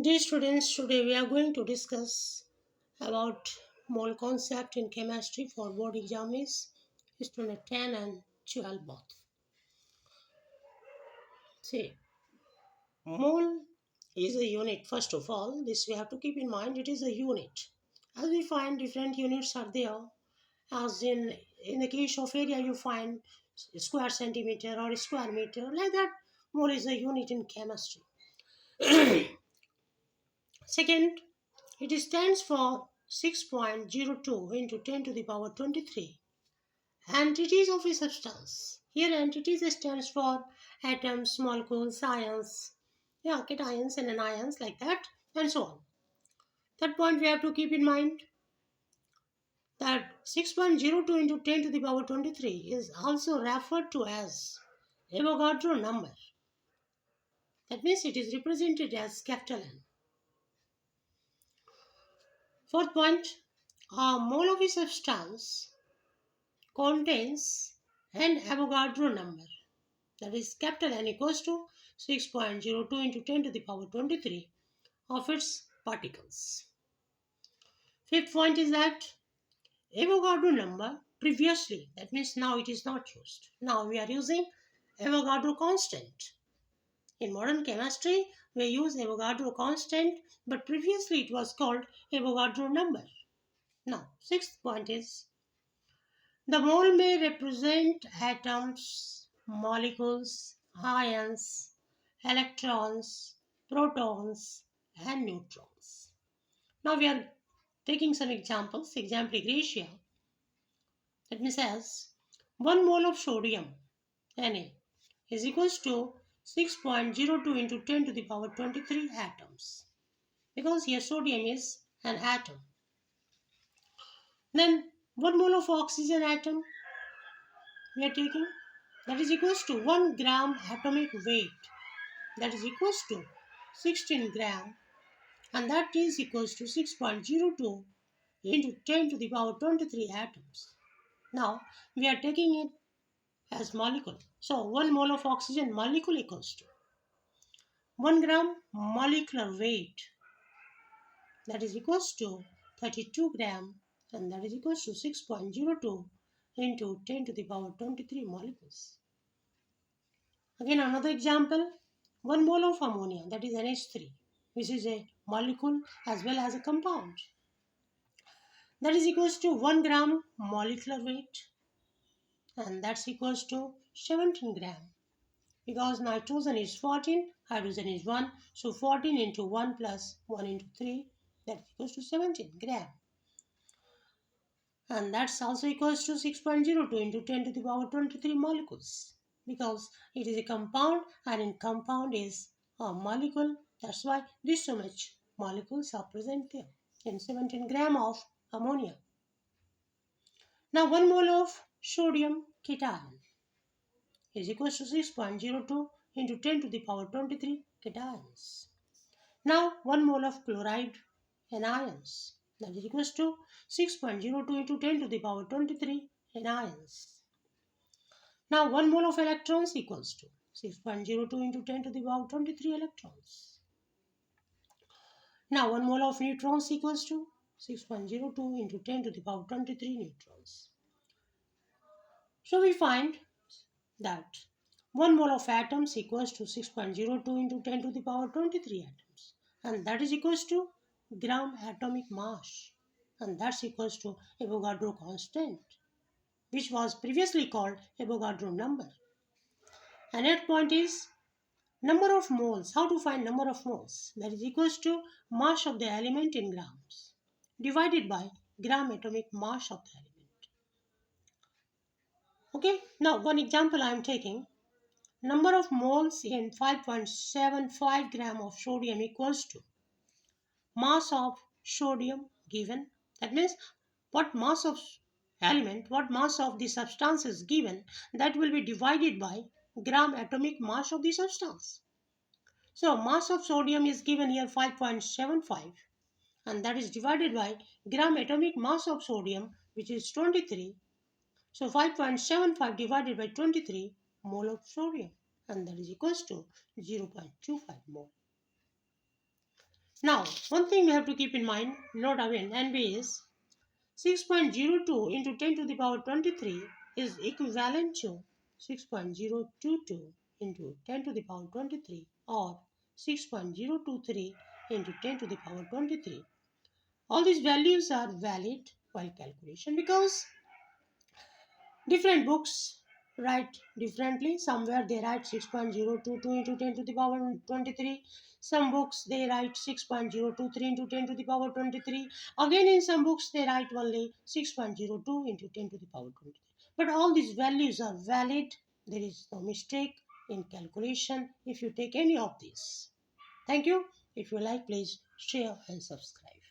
Dear students, today we are going to discuss about mole concept in chemistry for board exam is student 10 and 12 both. See, mole is a unit. First of all, this we have to keep in mind. It is a unit. As we find different units are there. As in the case of area, you find square centimeter or square meter. Like that, mole is a unit in chemistry. Second, it stands for 6.02 into 10 to the power 23. Entities of a substance. Here entities stands for atoms, molecules, ions, cations and anions like that and so on. That point we have to keep in mind that 6.02 into 10 to the power 23 is also referred to as Avogadro number. That means it is represented as capital N. Fourth point, a mole of a substance contains an Avogadro number, that is capital N equals to 6.02 into 10 to the power 23 of its particles. Fifth point is that Avogadro number previously, that means now it is not used. Now we are using Avogadro constant. In modern chemistry, we use Avogadro constant, but previously it was called Avogadro number. Now, sixth point is the mole may represent atoms, molecules, ions, electrons, protons, and neutrons. Now we are taking some examples. Example Gracia. Let me says 1 mole of sodium Na is equals to 6.02 into 10 to the power 23 atoms. Because here sodium is an atom. Then 1 mole of oxygen atom we are taking, that is equals to 1 gram atomic weight, that is equals to 16 gram, and that is equals to 6.02 into 10 to the power 23 atoms. Now we are taking it as molecule. So 1 mole of oxygen molecule equals to 1 gram molecular weight, that is equals to 32 gram, and that is equals to 6.02 into 10 to the power 23 molecules. Again another example, 1 mole of ammonia, that is NH3, which is a molecule as well as a compound, that is equals to 1 gram molecular weight, and that's equals to 17 gram, because nitrogen is 14, hydrogen is 1, so 14 into 1 plus 1 into 3, that equals to 17 gram, and that's also equals to 6.02 into 10 to the power 23 molecules, because it is a compound and in compound is a molecule. That's why this so much molecules are present there in 17 gram of ammonia. Now 1 mole of sodium cation is equals to 6.02 into 10 to the power 23 cations. Now 1 mole of chloride anions, that is equals to 6.02 into 10 to the power 23 anions. Now 1 mole of electrons equals to 6.02 into 10 to the power 23 electrons. Now 1 mole of neutrons equals to 6.02 into 10 to the power 23 neutrons. So we find that 1 mole of atoms equals to 6.02 into 10 to the power 23 atoms, and that is equals to gram atomic mass, and that's equals to Avogadro constant, which was previously called Avogadro number. And that point is number of moles. How to find number of moles? That is equals to mass of the element in grams divided by gram atomic mass of the element. Okay, now one example I am taking. Number of moles in 5.75 gram of sodium equals to mass of sodium given. That means what mass of element, what mass of the substance is given, that will be divided by gram atomic mass of the substance. So mass of sodium is given here 5.75, and that is divided by gram atomic mass of sodium, which is 23. So 5.75 divided by 23 mole of sodium, and that is equals to 0.25 mole. Now, one thing we have to keep in mind, note again, NB is 6.02 into 10 to the power 23 is equivalent to 6.022 into 10 to the power 23 or 6.023 into 10 to the power 23. All these values are valid while calculation because different books write differently. Somewhere they write 6.022 into 10 to the power 23. Some books they write 6.023 into 10 to the power 23. Again, in some books they write only 6.02 into 10 to the power 23. But all these values are valid. There is no mistake in calculation if you take any of these. Thank you. If you like, please share and subscribe.